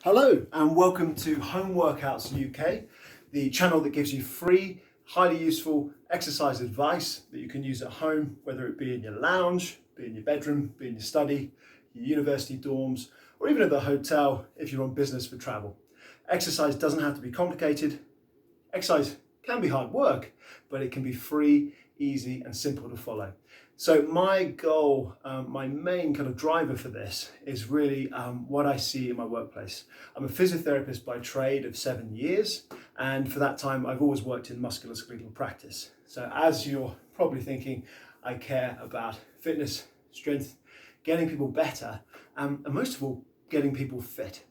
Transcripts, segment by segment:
Hello and welcome to Home Workouts UK, the channel that gives you free, highly useful exercise advice that you can use at home, whether it be in your lounge, be in your bedroom, be in your study, your university dorms, or even at the hotel if you're on business for travel. Exercise doesn't have to be complicated. Exercise can be hard work, but it can be free, easy and simple to follow. So my goal, my main kind of driver for this is really what I see in my workplace. I'm a physiotherapist by trade of 7 years, and for that time I've always worked in musculoskeletal practice. So as you're probably thinking, I care about fitness, strength, getting people better, and most of all, getting people fit.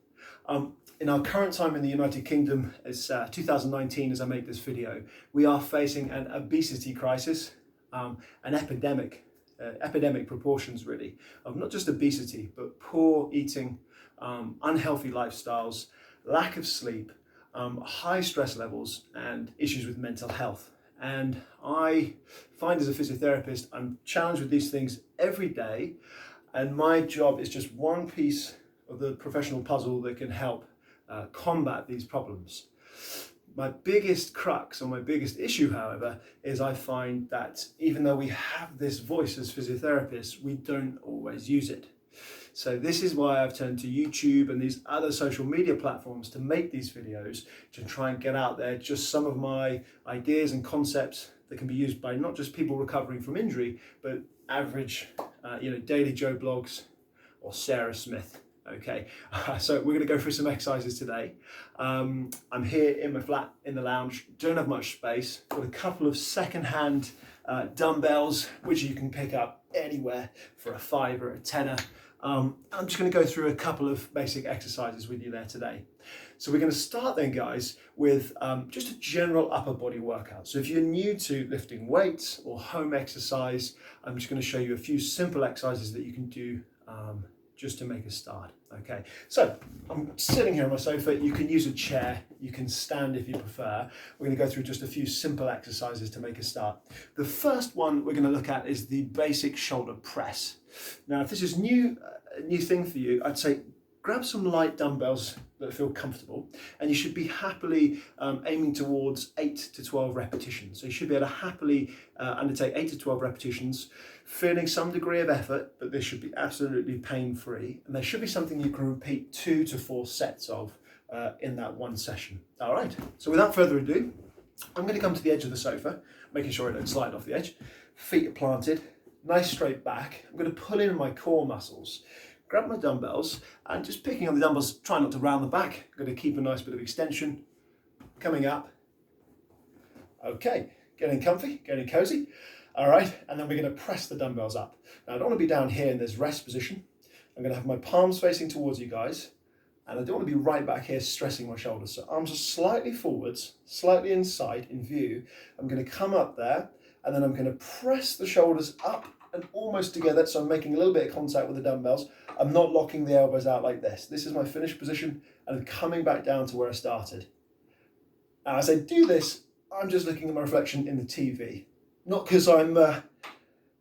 In our current time in the United Kingdom, it's 2019 as I make this video, we are facing an obesity crisis, an epidemic proportions really, of not just obesity, but poor eating, unhealthy lifestyles, lack of sleep, high stress levels, and issues with mental health. And I find as a physiotherapist, I'm challenged with these things every day, and my job is just one piece of the professional puzzle that can help combat these problems. My biggest crux, or my biggest issue, however, is I find that even though we have this voice as physiotherapists, we don't always use it. So this is why I've turned to YouTube and these other social media platforms to make these videos, to try and get out there just some of my ideas and concepts that can be used by not just people recovering from injury, but average, Daily Joe blogs or Sarah Smith. Okay, so we're going to go through some exercises today. I'm here in my flat in the lounge, don't have much space, got a couple of second-hand dumbbells which you can pick up anywhere for a £5 or a tenner. I'm just going to go through a couple of basic exercises with you there today. So we're going to start then, guys, with just a general upper body workout. So if you're new to lifting weights or home exercise, I'm just going to show you a few simple exercises that you can do just to make a start. Okay, so I'm sitting here on my sofa. You can use a chair, you can stand if you prefer. We're going to go through just a few simple exercises to make a start. The first one we're going to look at is the basic shoulder press. Now, if this is a new thing for you, I'd say grab some light dumbbells that feel comfortable, and you should be happily aiming towards 8 to 12 repetitions. So you should be able to happily undertake 8 to 12 repetitions, feeling some degree of effort, but this should be absolutely pain-free. And there should be something you can repeat 2 to 4 sets of in that one session. All right, so without further ado, I'm going to come to the edge of the sofa, making sure I don't slide off the edge. Feet are planted, nice straight back. I'm going to pull in my core muscles. Grab my dumbbells and just picking on the dumbbells, try not to round the back. I'm going to keep a nice bit of extension coming up. Okay, getting comfy, getting cozy. All right, and then we're going to press the dumbbells up. Now I don't want to be down here in this rest position. I'm going to have my palms facing towards you guys, and I don't want to be right back here stressing my shoulders. So arms are slightly forwards, slightly inside in view. I'm going to come up there, and then I'm going to press the shoulders up and almost together, so I'm making a little bit of contact with the dumbbells. I'm not locking the elbows out like this. This is my finished position, and I'm coming back down to where I started. Now, as I do this, I'm just looking at my reflection in the TV. Not because I'm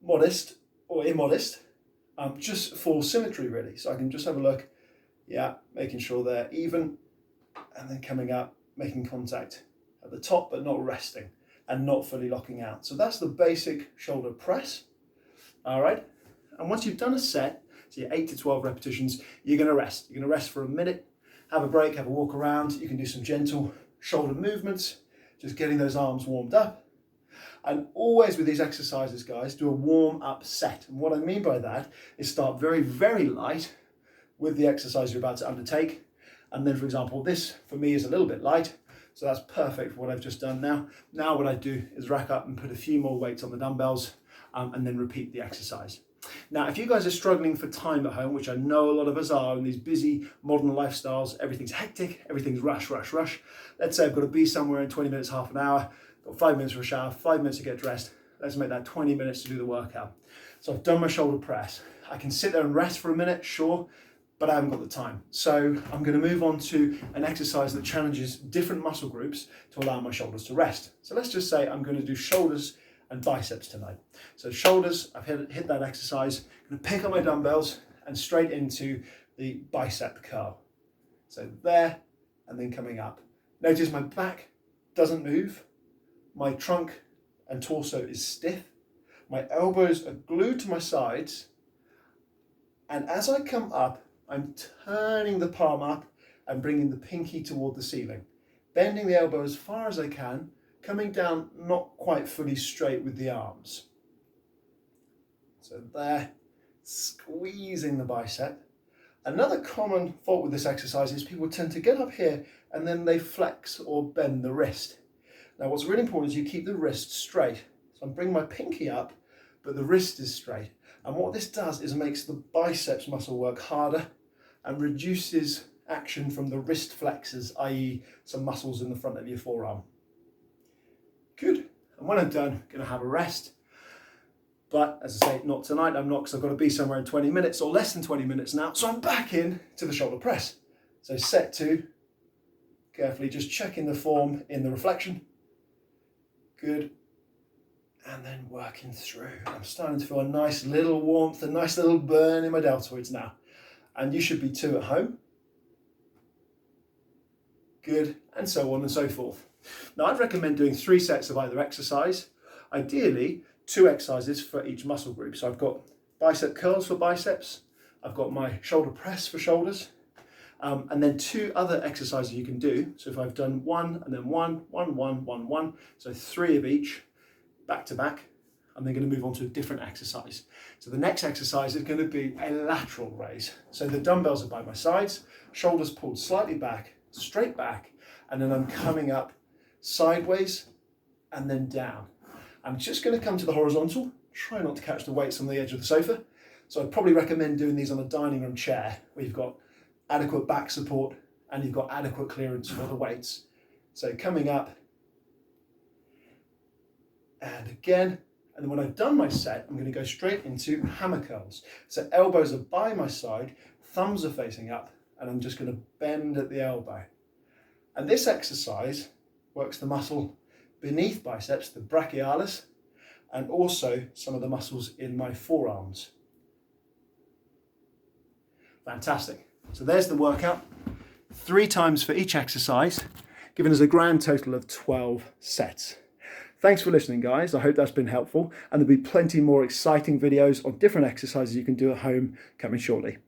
modest or immodest, just for symmetry really. So I can just have a look, yeah, making sure they're even, and then coming up, making contact at the top, but not resting and not fully locking out. So that's the basic shoulder press. All right, and once you've done a set, so you're 8 to 12 repetitions, you're going to rest. You're going to rest for a minute, have a break, have a walk around. You can do some gentle shoulder movements, just getting those arms warmed up. And always with these exercises, guys, do a warm-up set. And what I mean by that is start very, very light with the exercise you're about to undertake. And then, for example, this for me is a little bit light, so that's perfect for what I've just done now. Now what I do is rack up and put a few more weights on the dumbbells, and then repeat the exercise. Now, if you guys are struggling for time at home, which I know a lot of us are in these busy modern lifestyles, everything's hectic, everything's rush, rush, rush. Let's say I've got to be somewhere in 20 minutes, half an hour, got 5 minutes for a shower, 5 minutes to get dressed. Let's make that 20 minutes to do the workout. So I've done my shoulder press. I can sit there and rest for a minute, sure, but I haven't got the time. So I'm going to move on to an exercise that challenges different muscle groups to allow my shoulders to rest. So let's just say I'm going to do shoulders and biceps tonight. So shoulders, I've hit that exercise. I'm going to pick up my dumbbells and straight into the bicep curl. So there, and then coming up. Notice my back doesn't move. My trunk and torso is stiff. My elbows are glued to my sides. And as I come up, I'm turning the palm up and bringing the pinky toward the ceiling. Bending the elbow as far as I can, coming down not quite fully straight with the arms. So there, squeezing the bicep. Another common fault with this exercise is people tend to get up here and then they flex or bend the wrist. Now what's really important is you keep the wrist straight. So I'm bringing my pinky up, but the wrist is straight. And what this does is makes the biceps muscle work harder and reduces action from the wrist flexors, i.e. some muscles in the front of your forearm. Good. And when I'm done, I'm going to have a rest. But as I say, not tonight, I'm not, because I've got to be somewhere in 20 minutes or less than 20 minutes now. So I'm back in to the shoulder press. So set 2, carefully just checking the form in the reflection. Good. And then working through. I'm starting to feel a nice little warmth, a nice little burn in my deltoids now. And you should be too at home. Good. And so on and so forth. Now I'd recommend doing 3 sets of either exercise. Ideally, 2 exercises for each muscle group. So I've got bicep curls for biceps, I've got my shoulder press for shoulders, and then 2 other exercises you can do. So if I've done 1 and then 1, 1, 1, 1, 1, so 3 of each, back to back, I'm then going to move on to a different exercise. So the next exercise is going to be a lateral raise. So the dumbbells are by my sides, shoulders pulled slightly back, straight back, and then I'm coming up sideways and then down. I'm just going to come to the horizontal, try not to catch the weights on the edge of the sofa. So I'd probably recommend doing these on a dining room chair where you've got adequate back support and you've got adequate clearance for the weights. So coming up and again, and then when I've done my set, I'm going to go straight into hammer curls. So elbows are by my side, thumbs are facing up, and I'm just going to bend at the elbow. And this exercise works the muscle beneath biceps, the brachialis, and also some of the muscles in my forearms. Fantastic. So there's the workout. 3 times for each exercise, giving us a grand total of 12 sets. Thanks for listening, guys. I hope that's been helpful, and there'll be plenty more exciting videos on different exercises you can do at home coming shortly.